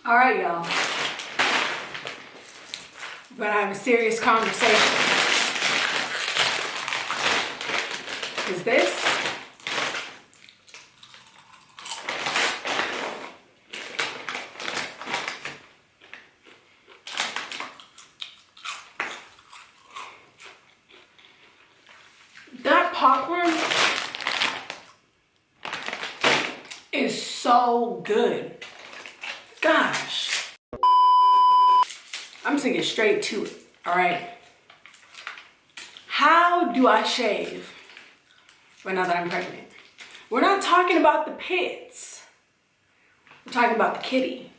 All right, y'all. We're gonna have a serious conversation. Is this that popcorn is so good. Gosh. I'm just gonna get straight to it, all right? How do I shave right now that I'm pregnant? We're not talking about the pits. We're talking about the kitty.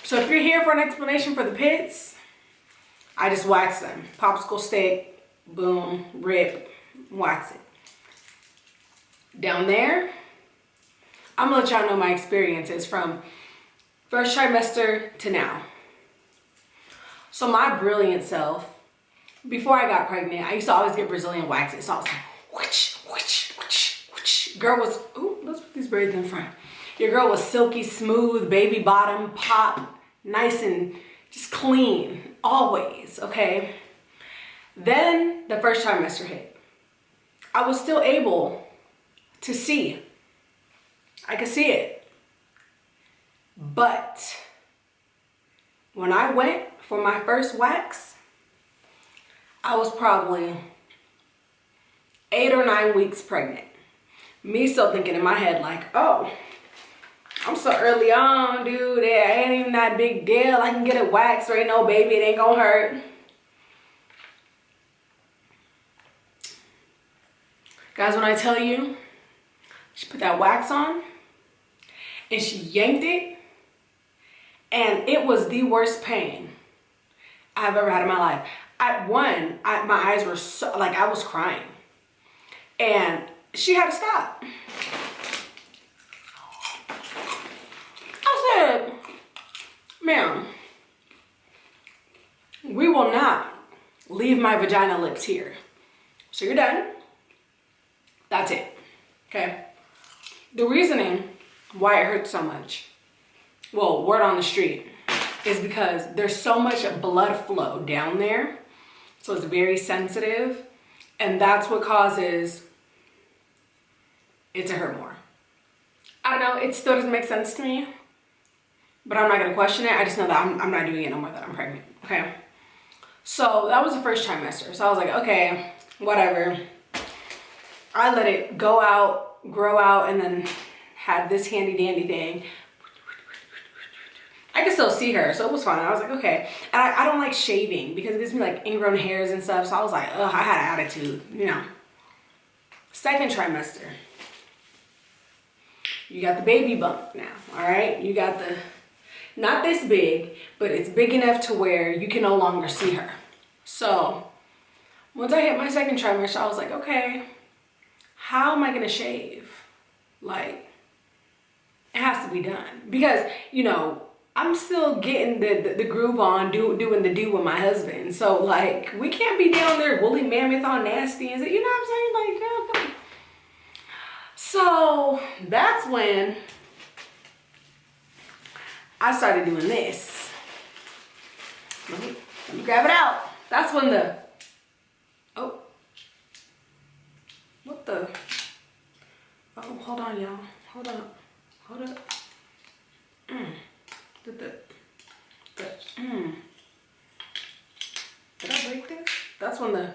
So if you're here for an explanation for the pits, I just wax them. Popsicle stick, boom, rip, wax it. Down there, I'm gonna let y'all know my experiences from first trimester to now. So my brilliant self, before I got pregnant, I used to always get Brazilian waxes. So I was like, whoosh, whoosh, whoosh, whoosh. Girl was, ooh, let's put these braids in front. Your girl was silky smooth, baby bottom, pop, nice and just clean, always, okay? Then the first trimester hit. I was still able to see. I could see it. But when I went for my first wax, I was probably 8 or 9 weeks pregnant. Me still thinking in my head like, oh, I'm so early on, dude. It ain't even that big deal. I can get it waxed. There ain't no baby. It ain't gonna hurt. Guys, when I tell you, she put that wax on and she yanked it, and it was the worst pain I've ever had in my life. My eyes were so, like, I was crying. And she had to stop. I said, ma'am, we will not leave my vagina lips here. So you're done. That's it, okay? The reasoning why it hurts so much, well, word on the street, is because there's so much blood flow down there. So it's very sensitive, and that's what causes it to hurt more. I don't know, it still doesn't make sense to me, but I'm not gonna question it. I just know that I'm not doing it no more that I'm pregnant, okay? So that was the first trimester. So I was like, okay, whatever. I let it go out, grow out, and then had this handy dandy thing. I could still see her, so it was fun. I was like, okay. And I don't like shaving because it gives me like ingrown hairs and stuff. So I was like, ugh, I had an attitude, you know. Second trimester. You got the baby bump now, all right? You got the, not this big, but it's big enough to where you can no longer see her. So once I hit my second trimester, I was like, okay, how am I gonna shave? Like, it has to be done. Because, you know, I'm still getting the groove on, doing the do with my husband. So, like, we can't be down there woolly mammoth all nasty and, you know what I'm saying? Like, girl, come on. So, that's when I started doing this. Let me grab it out. That's when the, oh, what the, oh, hold on, y'all. Hold up. Did I break this? That's when the,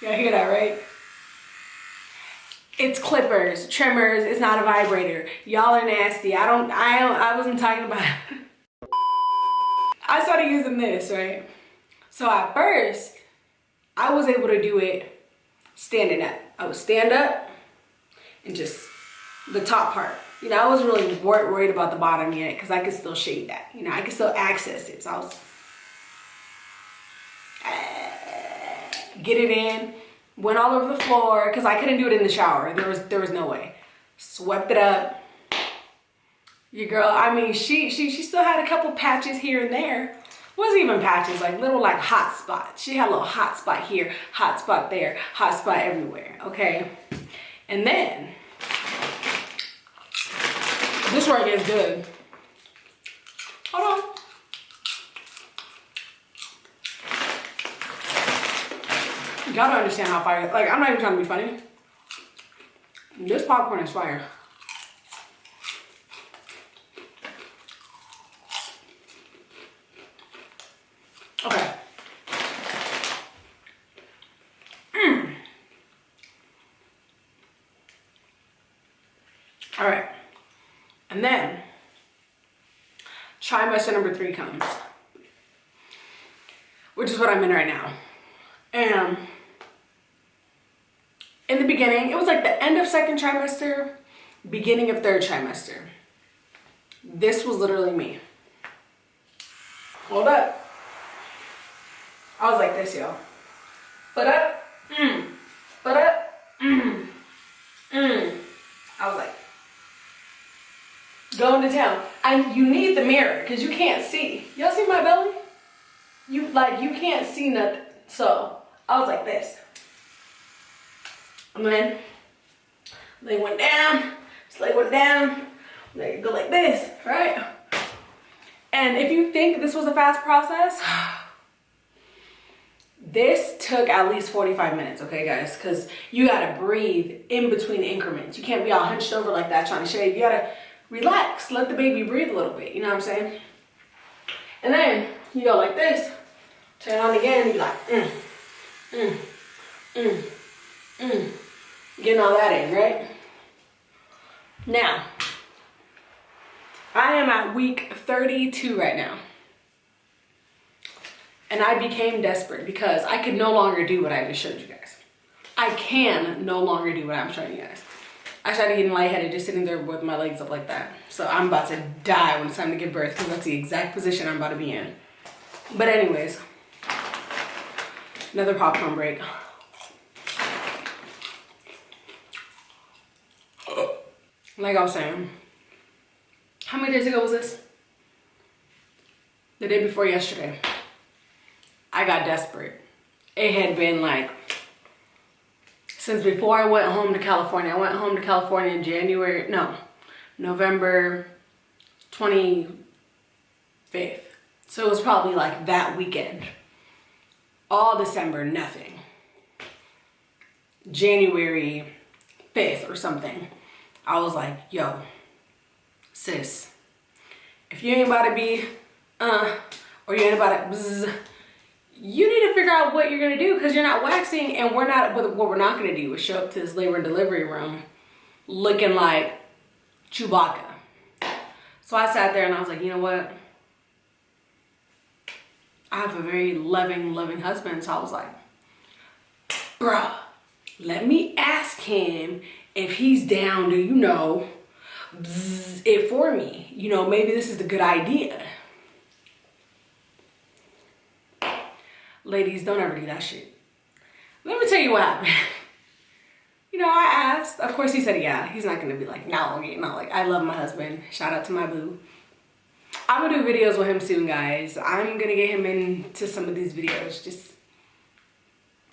y'all hear that, right? It's clippers, trimmers, it's not a vibrator. Y'all are nasty. I wasn't talking about it. I started using this, right? So at first, I was able to do it standing up. I would stand up and just the top part. You know, I wasn't really worried about the bottom yet because I could still shave that. You know, I could still access it. So I was, get it in, went all over the floor because I couldn't do it in the shower. There was no way. Swept it up. Your girl, I mean, she still had a couple patches here and there. Wasn't even patches, like little like hot spots. She had a little hot spot here, hot spot there, hot spot everywhere, okay? And then This right is good. Hold on. You gotta understand how fire, like, I'm not even trying to be funny. This popcorn is fire. Okay. All right. And then trimester number 3 comes, which is what I'm in right now. And in the beginning, it was like the end of 2nd trimester, beginning of 3rd trimester. This was literally me. Hold up. I was like this, y'all. But up, but up, I was like, going to town. And you need the mirror because you can't see. Y'all see my belly? You can't see nothing. So I was like this. And then leg went down, this leg went down, leg go like this, right? And if you think this was a fast process, this took at least 45 minutes, okay, guys? Because you gotta breathe in between increments. You can't be all hunched over like that trying to shave. You gotta relax, let the baby breathe a little bit, you know what I'm saying? And then you go like this, turn on again, you like, getting all that in, right? Now, I am at week 32 right now. And I became desperate because I could no longer do what I just showed you guys. I can no longer do what I'm showing you guys. I started getting lightheaded just sitting there with my legs up like that. So I'm about to die when it's time to give birth because that's the exact position I'm about to be in. But anyways, another popcorn break. Like I was saying, how many days ago was this? The day before yesterday. I got desperate. It had been like, since before I went home to California. I went home to California in November 25th. So it was probably like that weekend. All December, nothing. January 5th or something. I was like, yo, sis, if you ain't about to be, or you ain't about to bzz, you need to figure out what you're gonna do because you're not waxing, and what we're not gonna do is show up to this labor and delivery room looking like Chewbacca. So I sat there and I was like, you know what? I have a very loving husband. So I was like, bruh, let me ask him if he's down to, you know, bzz it for me. You know, maybe this is a good idea. Ladies, don't ever do that shit. Let me tell you what happened. You know, I asked. Of course, he said, yeah. He's not going to be like, no, you know, like, I love my husband. Shout out to my boo. I'm going to do videos with him soon, guys. I'm going to get him into some of these videos. Just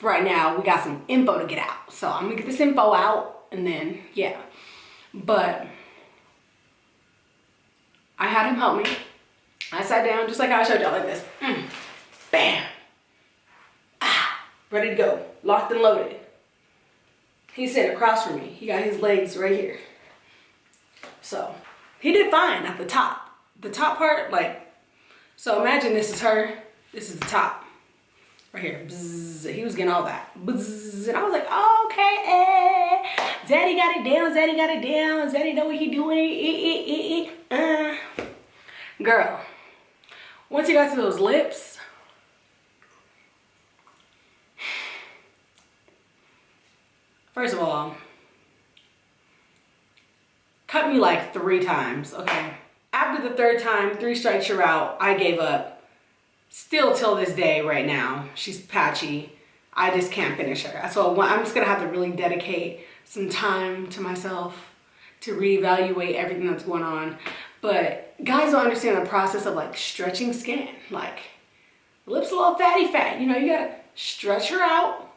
right now, we got some info to get out. So I'm going to get this info out and then, yeah. But I had him help me. I sat down just like how I showed y'all, like this. Bam. Ready to go, locked and loaded. He's sitting across from me. He got his legs right here. So he did fine at the top. The top part, like, so imagine this is her, this is the top. Right here, bzz, he was getting all that. Bzz, and I was like, oh, okay, Zaddy got it down, Zaddy got it down, Zaddy know what he doing, Girl, once he got to those lips, first of all, cut me like 3 times, okay? After the 3rd time, 3 strikes you're out, I gave up. Still till this day right now, she's patchy. I just can't finish her. So I'm just gonna have to really dedicate some time to myself to reevaluate everything that's going on. But guys don't understand the process of like stretching skin. Like, the lips a little fatty fat, you know, you gotta stretch her out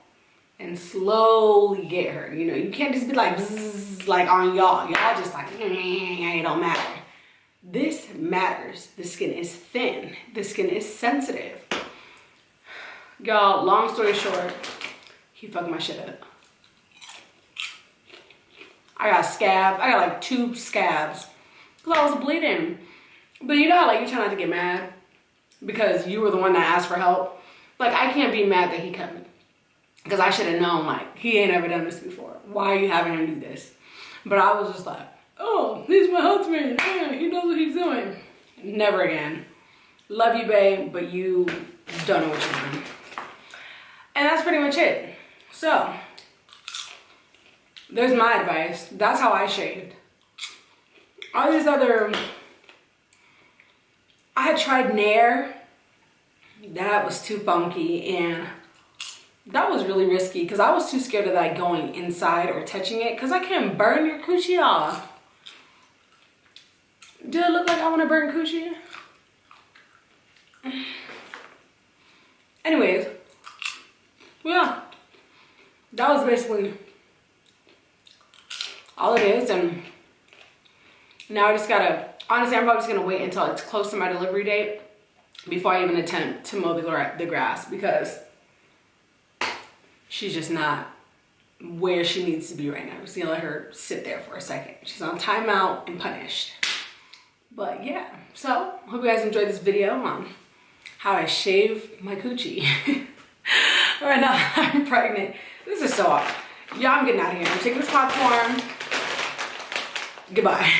and slowly get her, you know. You can't just be like, bzzz, like on y'all. Y'all just like, don't matter. This matters. The skin is thin. The skin is sensitive. Y'all, long story short, he fucked my shit up. I got scabs. I got like 2 scabs because I was bleeding. But you know how like you try not to get mad because you were the one that asked for help? Like, I can't be mad that he cut me because I should have known, like, he ain't ever done this before. Why are you having him do this? But I was just like, oh, he's my husband. Yeah, he knows what he's doing. Never again. Love you, babe, but you don't know what you're doing. And that's pretty much it. So, there's my advice. That's how I shaved. All these other... I had tried Nair. That was too funky, and that was really risky because I was too scared of that going inside or touching it because I can burn your coochie off. Do it look like I want to burn coochie? Anyways, yeah, that was basically all it is. And now I just gotta, honestly, I'm probably just gonna wait until it's close to my delivery date before I even attempt to mow the grass because she's just not where she needs to be right now. I'm just gonna let her sit there for a second. She's on timeout and punished. But yeah, so hope you guys enjoyed this video on how I shave my coochie. Right now I'm pregnant. This is so awkward. Y'all, I'm getting out of here. I'm taking this popcorn. Goodbye.